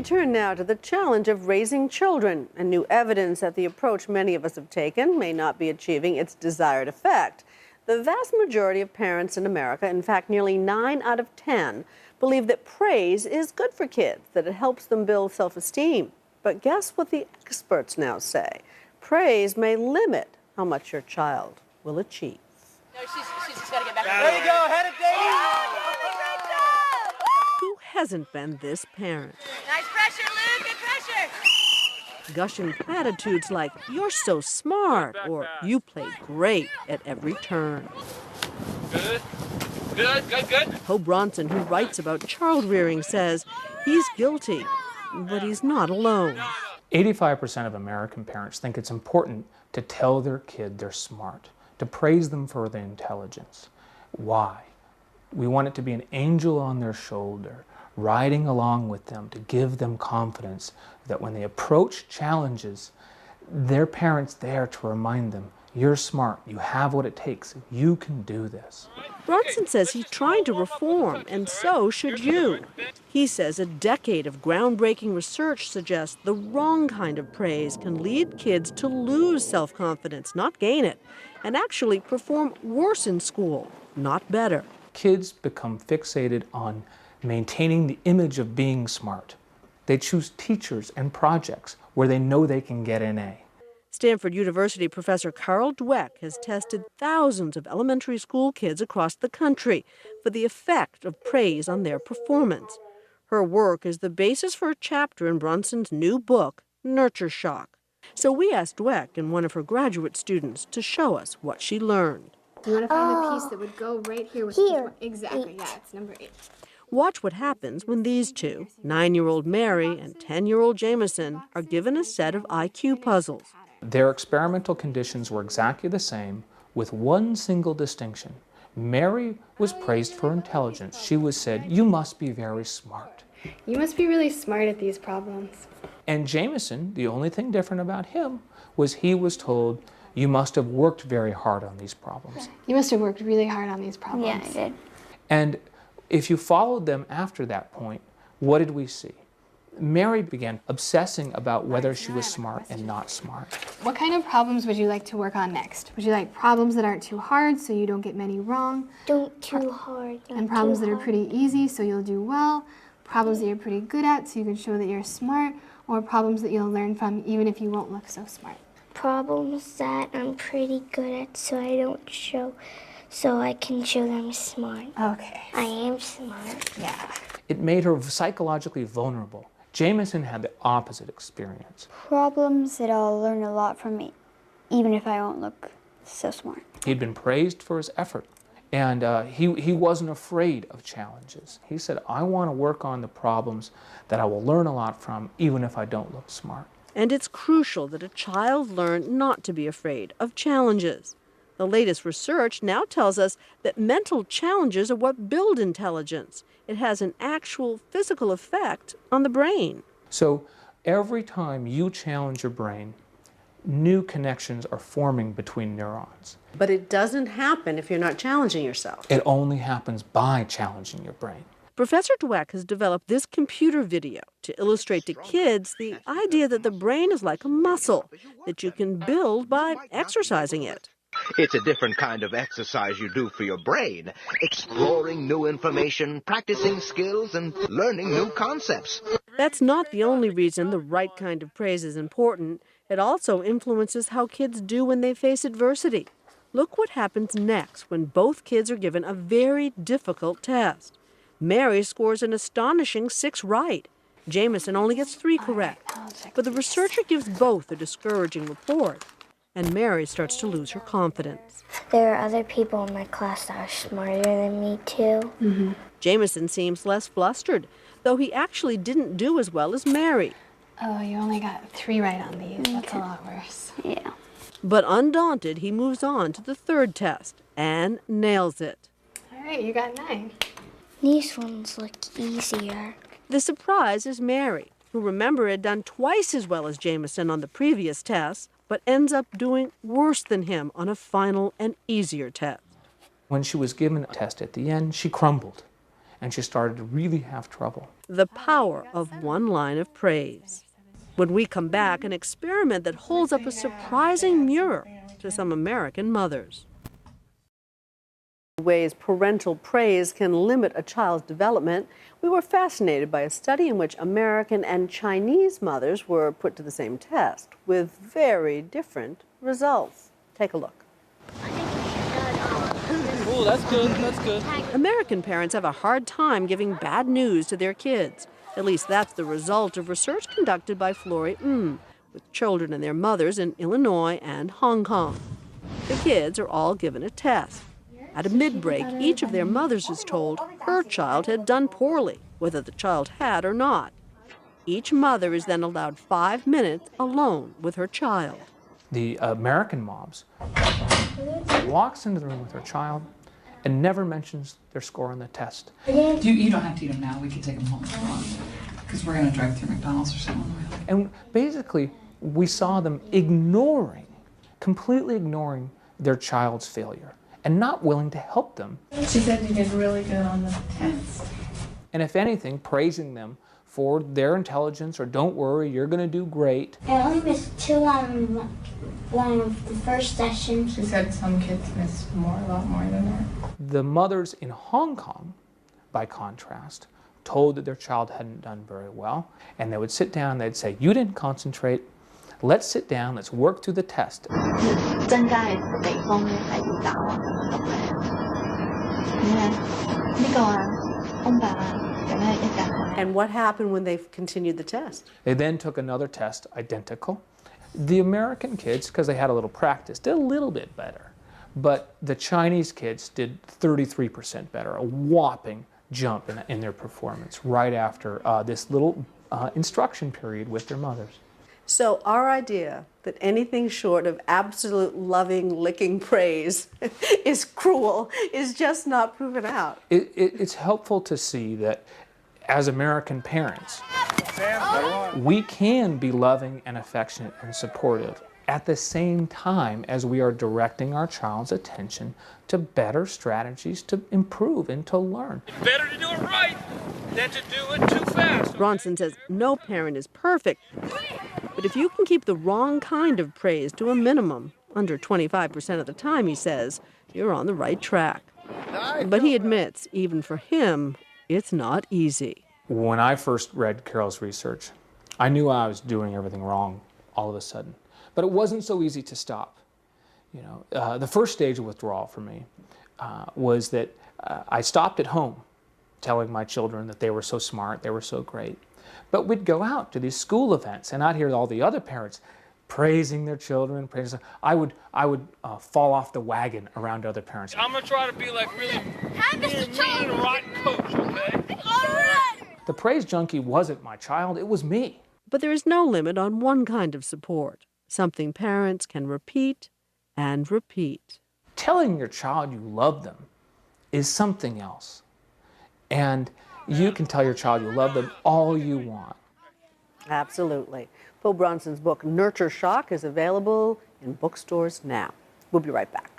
We turn now to the challenge of raising children, and new evidence that the approach many of us have taken may not be achieving its desired effect. The vast majority of parents in America, in fact nearly 9 out of 10, believe that praise is good for kids, that it helps them build self-esteem. But guess what the experts now say? Praise may limit how much your child will achieve. No, she's just got to get back. There you go, head of Davey! Who hasn't been this parent? Nice pressure, Luke, good pressure. Gushing platitudes like, "You're so smart," or "You played great" at every turn. Good, good, good, good. Ho Bronson, who writes about child rearing, says he's guilty, but he's not alone. 85% of American parents think it's important to tell their kid they're smart, to praise them for their intelligence. Why? We want it to be an angel on their shoulder, riding along with them to give them confidence that when they approach challenges, their parents there to remind them, you're smart, you have what it takes, you can do this. Bronson says he's trying to reform, and so should you. He says a decade of groundbreaking research suggests the wrong kind of praise can lead kids to lose self-confidence, not gain it, and actually perform worse in school, not better. Kids become fixated on maintaining the image of being smart. They choose teachers and projects where they know they can get an A. Stanford University professor Carol Dweck has tested thousands of elementary school kids across the country for the effect of praise on their performance. Her work is the basis for a chapter in Bronson's new book, Nurture Shock. So we asked Dweck and one of her graduate students to show us what she learned. You want to find the piece that would go right here with this one? Exactly, yeah, it's number 8. Watch what happens when these two, 9-year-old Mary and 10-year-old Jameson, are given a set of IQ puzzles. Their experimental conditions were exactly the same, with one single distinction. Mary was praised for intelligence. She was said, "You must be very smart." You must be really smart at these problems. And Jameson, the only thing different about him was he was told, "You must have worked very hard on these problems." You must have worked really hard on these problems. Yeah, I did. And if you followed them after that point, what did we see? Mary began obsessing about whether she was smart and not smart. What kind of problems would you like to work on next? Would you like problems that aren't too hard so you don't get many wrong? Don't too hard. And problems that are pretty easy so you'll do well? Problems that you're pretty good at so you can show that you're smart? Or problems that you'll learn from even if you won't look so smart? Problems that I'm pretty good at so I can show that I'm smart. Okay. I am smart. Yeah. It made her psychologically vulnerable. Jameson had the opposite experience. Problems that I'll learn a lot from me, even if I won't look so smart. He'd been praised for his effort, and he wasn't afraid of challenges. He said, I want to work on the problems that I will learn a lot from, even if I don't look smart. And it's crucial that a child learn not to be afraid of challenges. The latest research now tells us that mental challenges are what build intelligence. It has an actual physical effect on the brain. So every time you challenge your brain, new connections are forming between neurons. But it doesn't happen if you're not challenging yourself. It only happens by challenging your brain. Professor Dweck has developed this computer video to illustrate to kids the idea that the brain is like a muscle that you can build by exercising it. It's a different kind of exercise you do for your brain, exploring new information, practicing skills, and learning new concepts. That's not the only reason the right kind of praise is important. It also influences how kids do when they face adversity. Look what happens next when both kids are given a very difficult test. Mary scores an astonishing 6 right. Jameson only gets 3 correct. But the researcher gives both a discouraging report. And Mary starts to lose her confidence. There are other people in my class that are smarter than me, too. Jameson seems less flustered, though he actually didn't do as well as Mary. Oh, you only got 3 right on these. That's a lot worse. Yeah. But undaunted, he moves on to the 3rd test and nails it. All right, you got 9. These ones look easier. The surprise is Mary, who remember had done twice as well as Jameson on the previous test, but ends up doing worse than him on a final and easier test. When she was given a test at the end, she crumbled. and she started to really have trouble. The power of one line of praise. When we come back, an experiment that holds up a surprising mirror to some American mothers. Ways parental praise can limit a child's development, we were fascinated by a study in which American and Chinese mothers were put to the same test with very different results. Take a look. Oh, that's good. That's good. American parents have a hard time giving bad news to their kids. At least that's the result of research conducted by Flori with children and their mothers in Illinois and Hong Kong. The kids are all given a test. At a mid-break, each of their mothers is told her child had done poorly, whether the child had or not. Each mother is then allowed 5 minutes alone with her child. The American moms walks into the room with her child and never mentions their score on the test. You don't have to eat them now. We can take them home if you want, because we're going to drive through McDonald's or something. And basically, we saw them completely ignoring their child's failure and not willing to help them. She said you did really good on the test. And if anything, praising them for their intelligence or don't worry, you're going to do great. I only missed 2 on one of the first sessions. She said some kids miss a lot more than that. The mothers in Hong Kong, by contrast, told that their child hadn't done very well, and they would sit down and they'd say, you didn't concentrate, let's sit down, let's work through the test. And what happened when they continued the test? They then took another test, identical. The American kids, because they had a little practice, did a little bit better. But the Chinese kids did 33% better, a whopping jump in their performance right after this little instruction period with their mothers. So our idea that anything short of absolute loving, licking praise is cruel is just not proven out. It's helpful to see that as American parents, we can be loving and affectionate and supportive at the same time as we are directing our child's attention to better strategies to improve and to learn. It's better to do it right than to do it too fast. Bronson says no parent is perfect, but if you can keep the wrong kind of praise to a minimum, under 25% of the time, he says, you're on the right track. But he admits, even for him, it's not easy. When I first read Carol's research, I knew I was doing everything wrong all of a sudden. But it wasn't so easy to stop. You know, the first stage of withdrawal for me was that I stopped at home telling my children that they were so smart, they were so great. But we'd go out to these school events, and I'd hear all the other parents praising their children. I would fall off the wagon around other parents. I'm gonna try to be like really mean, rotten coach, okay? All right! The praise junkie wasn't my child, it was me. But there is no limit on one kind of support, something parents can repeat and repeat. Telling your child you love them is something else. And you can tell your child you love them all you want. Absolutely. Bo Bronson's book, Nurture Shock, is available in bookstores now. We'll be right back.